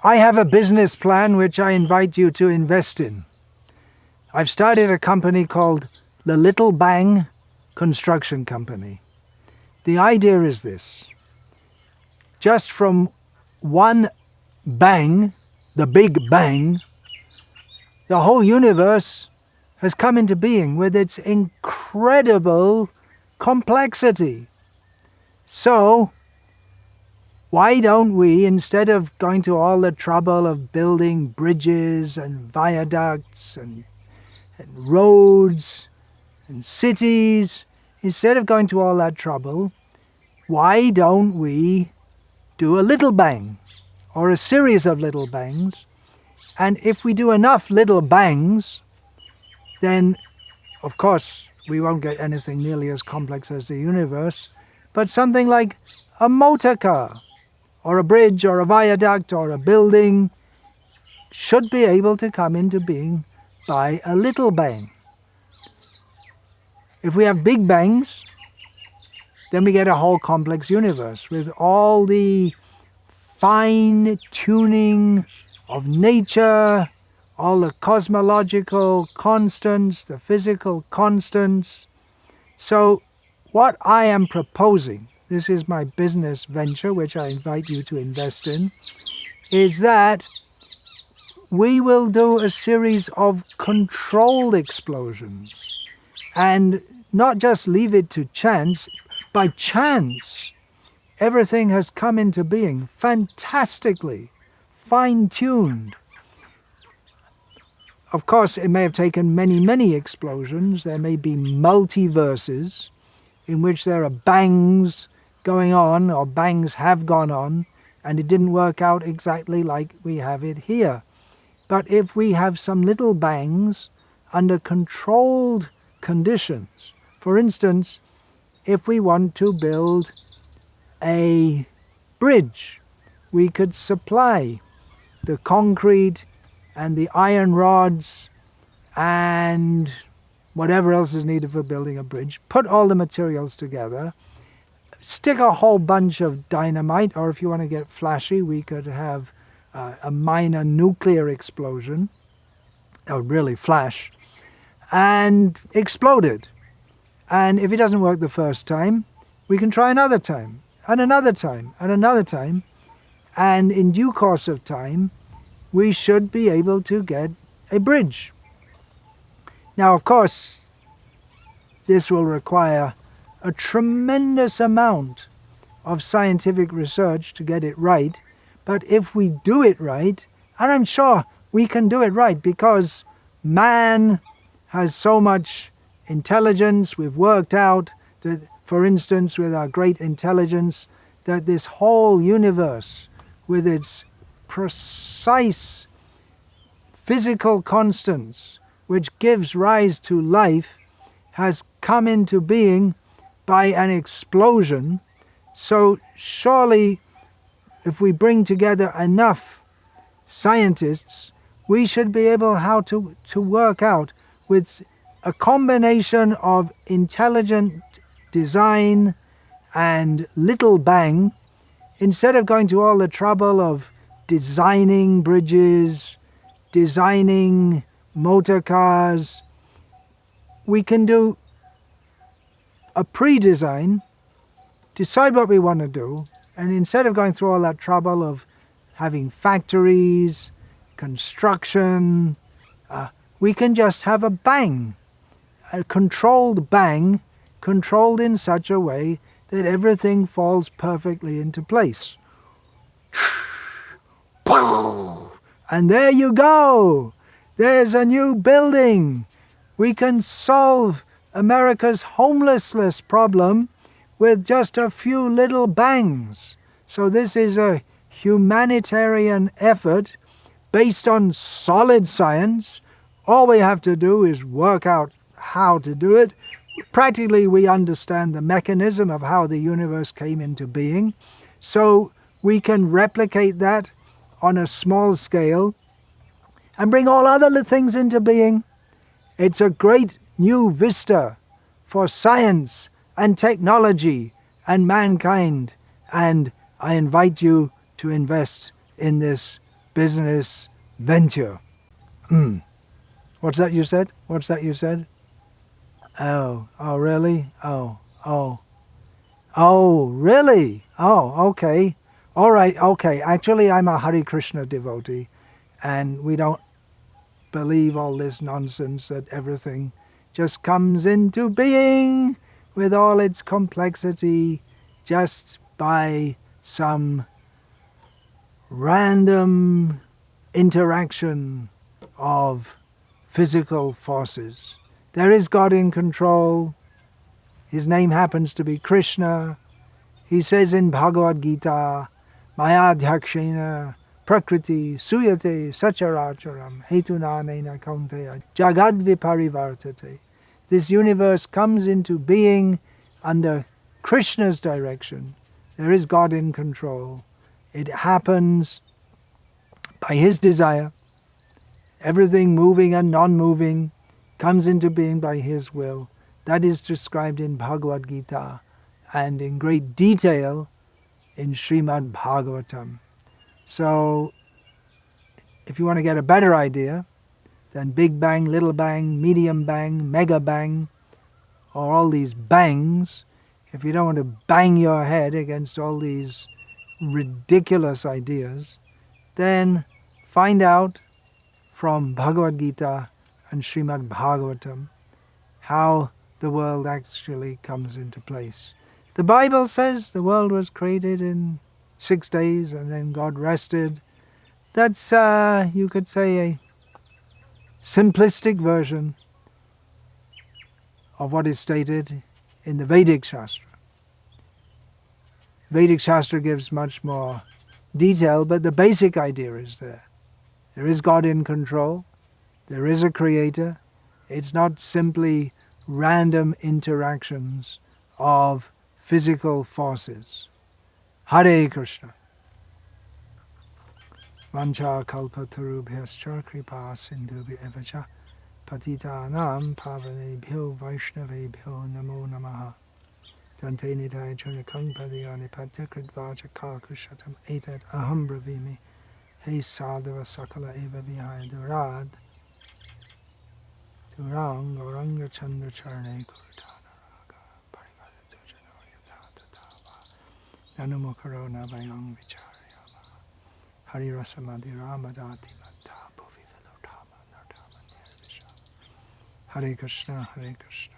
I have a business plan which I invite you to invest in. I've started a company called the Little Bang Construction Company. The idea is this. Just from one bang, the Big Bang, the whole universe has come into being with its incredible complexity. So, why don't we, instead of going to all the trouble of building bridges and viaducts and roads and cities, instead of going to all that trouble, why don't we do a little bang or a series of little bangs? And if we do enough little bangs, then of course we won't get anything nearly as complex as the universe, but something like a motor car or a bridge or a viaduct or a building should be able to come into being by a little bang. If we have big bangs, then we get a whole complex universe with all the fine-tuning of nature, all the cosmological constants, the physical constants. So what I am proposing, this is my business venture which I invite you to invest in, is that we will do a series of controlled explosions and not just leave it to chance. By chance, everything has come into being fantastically fine-tuned. Of course, it may have taken many, many explosions. There may be multiverses in which there are bangs going on, or bangs have gone on, and it didn't work out exactly like we have it here. But if we have some little bangs under controlled conditions, for instance, if we want to build a bridge, we could supply the concrete and the iron rods and whatever else is needed for building a bridge, put all the materials together, stick a whole bunch of dynamite, or if you want to get flashy, we could have a minor nuclear explosion that would really flash, and explode it. And if it doesn't work the first time, we can try another time, and another time, and another time, and in due course of time, we should be able to get a bridge. Now, of course, this will require a tremendous amount of scientific research to get it right, but if we do it right, and I'm sure we can do it right because man has so much intelligence, we've worked out that, for instance, with our great intelligence, that this whole universe, with its precise physical constants, which gives rise to life, has come into being by an explosion. So surely, if we bring together enough scientists, we should be able to work out with a combination of intelligent design and little bang, instead of going to all the trouble of designing bridges, designing motor cars, we can do a pre-design, decide what we want to do, and instead of going through all that trouble of having factories, construction, we can just have a bang, a controlled bang, controlled in such a way that everything falls perfectly into place. And there you go! There's a new building! We can solve America's homelessness problem with just a few little bangs. So this is a humanitarian effort based on solid science. All we have to do is work out how to do it. Practically, we understand the mechanism of how the universe came into being, so we can replicate that on a small scale and bring all other things into being. It's a great new vista for science and technology and mankind, and I invite you to invest in this business venture. What's that you said? What's that you said? Oh, really? Oh, really? Oh, okay. All right, okay. Actually, I'm a Hare Krishna devotee, and we don't believe all this nonsense that everything just comes into being with all its complexity just by some random interaction of physical forces. There is God in control. His name happens to be Krishna. He says in Bhagavad Gita, Maya Dhakshena Prakriti Suyate Sacharacharam Hetunanena Kaunteya Jagad Viparivartate. This universe comes into being under Krishna's direction. There is God in control. It happens by his desire. Everything moving and non-moving comes into being by his will. That is described in Bhagavad Gita and in great detail in Srimad Bhagavatam. So, if you want to get a better idea, then Big Bang, Little Bang, Medium Bang, Mega Bang, or all these bangs, if you don't want to bang your head against all these ridiculous ideas, then find out from Bhagavad Gita and Srimad Bhagavatam how the world actually comes into place. The Bible says the world was created in 6 days and then God rested. That's, you could say, a simplistic version of what is stated in the Vedic Shastra. Vedic Shastra gives much more detail, but the basic idea is there. There is God in control. There is a creator. It's not simply random interactions of physical forces. Hare Krishna. Vancha kalpatarubhyascha kripa sindhubhya evacha patitanam pavanebhyo vaishnavebhyo namo namaha. Dante nitai chunakam padiyani patyakritvacha kakushatam etat aham bravimi. Hey sadhava sakala eva vihaya durad. Durang Gauranga Chandra Charne Kurtana Raga Parivada Tujano Yatata Tava Nanumukaro Navayang Vicharyama Hari Rasamadi Ramadati Mata Bhuvi Vilotama Nardama Nirvisha Hare Krishna Hare Krishna